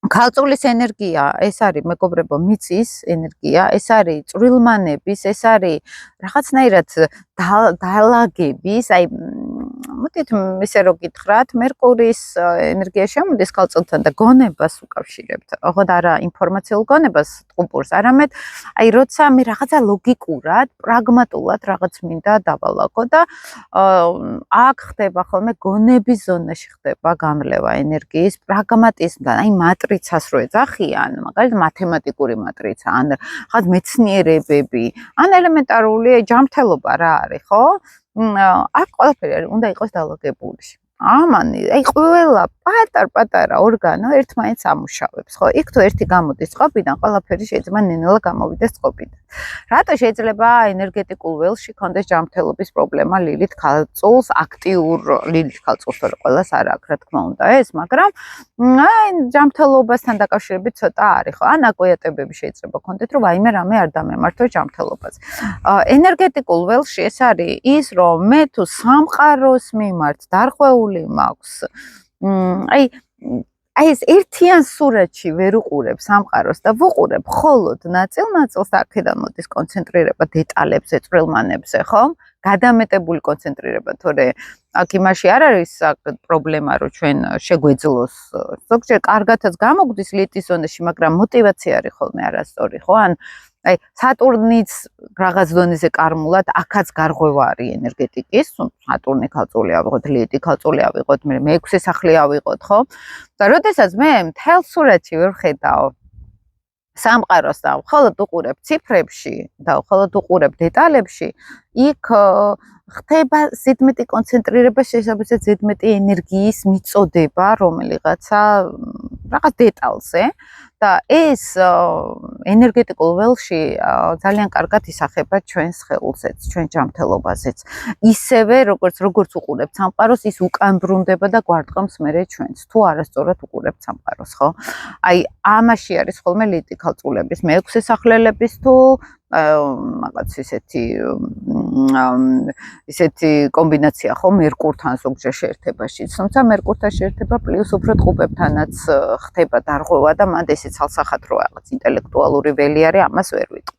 ქალწულის ენერგია, ეს არის მეგობრებო მიწის ენერგია, ეს არის წვრილმანების, ეს არის რაღაცნაირად დალაგების, აი მოდით ისე რომ გითხრათ, მერკურის ენერგია შემოდის ქალწულთან და გონებას უკავშირებთ. ოღონდ არა ინფორმაციულ გონებას ტყუპურს, არამედ აი როცა მე რაღაცა ლოგიკურად, პრაგმატულად რაღაც მინდა დავალაგო და აქ ხდება ხოლმე გონების ზონაში ხდება გამრლევა ენერგიის პრაგმატიზმთან, აი მატრიცას რო ეძახიან, მაგალითად მათემატიკური მატრიცა, ან რაღაც მეცნიერებები, ან ელემენტარული ჯანმრთელობა რა არის, ხო? აქ ყველაფერი არის, უნდა იყოს დალაგებული. ამანი, აი ყველა პატარ-პატარა ორგანო ერთმანეთს ამუშავებს, ხო? იქ თუ ერთი გამოდის წყობიდან, ყველაფერი შეიძლება ნენელა გამოვიდეს წყობიდან. რატო შეიძლება ენერგეტიკულ ველში კონდეს ჯანმრთელობის პრობლემა ლილით ქალწულს, აქტიურ ლილით ქალწულს, თორე ყველას არ აქვს, რა თქმა უნდა ეს, მაგრამ აი ჯანმრთელობასთან დაკავშირებით ცოტა არის, ხო? ან აკვიატებები შეიძლება კონდეთ, რომ ვაიმე რამე არ დამემართო ჯანმრთელობაზე. ენერგეტიკულ ველში ეს არის ის, რომ მე თუ სამყაროს მიმართ დარღვეული მაქვს, აი ეს ერთიან სურათში ვერ უყურებ სამყაროს და ვუყურებ მხოლოდ ნაწილ-ნაწილს, აქედან მოდის კონცენტრირება დეტალებზე, წვრილმანებზე, ხო? გადამეტებული კონცენტრირება, თორე აქ იმაში არ არის პრობლემა, რომ ჩვენ შეგვეძლოს. ზოგჯერ კარგათაც გამოგვდის ლითის ზონაში, მაგრამ мотиваცია არის ხოლმე არასწორი, ხო? ან აი სატურნიც რაღაც დონეზე კარმულად, აქაც გარღვევა არის ენერგეტიკის, სატურნი ქალწული ავიღოთ, ლითი ქალწული ავიღოთ, მე მეექვსე სახლი ავიღოთ, ხო? და როდესაც მე მთელ სურათში ვერ ხედავ სამყაროს და მხოლოდ უყურებ ციფრებში და მხოლოდ უყურებ დეტალებში, იქ ხდება ზედმეტი კონცენტრირება, შესაბამისად ზედმეტი ენერგიის მიწოდება რომელიღაცა რაღაც დეტალზე და ეს ენერგეტიკულ ველში ძალიან კარგად ისახება ჩვენს სხეულზეც, ჩვენ ჯანმრთელობაზეც. ისევე როგორც უყურებთ სამყაროს, ის უკან ბრუნდება და გვარტყამს მერე ჩვენს, თუ არასწორად უყურებთ სამყაროს, ხო? აი ამაში არის ხოლმე ლითი ქალწულების, მეექვსე სახლელების თუ რაღაც ისეთი კომბინაცია ხო მერკურთან ზოგჯერ შეერთებაში, თუმცა მერკურთან შეერთება პლუს უფრო ტყუპებთანაც ხდება დარღვევა და მანდ ესე ცალსახად რო რაღაც ინტელექტუალური ველი არის, ამას ვერ ვიტყვით.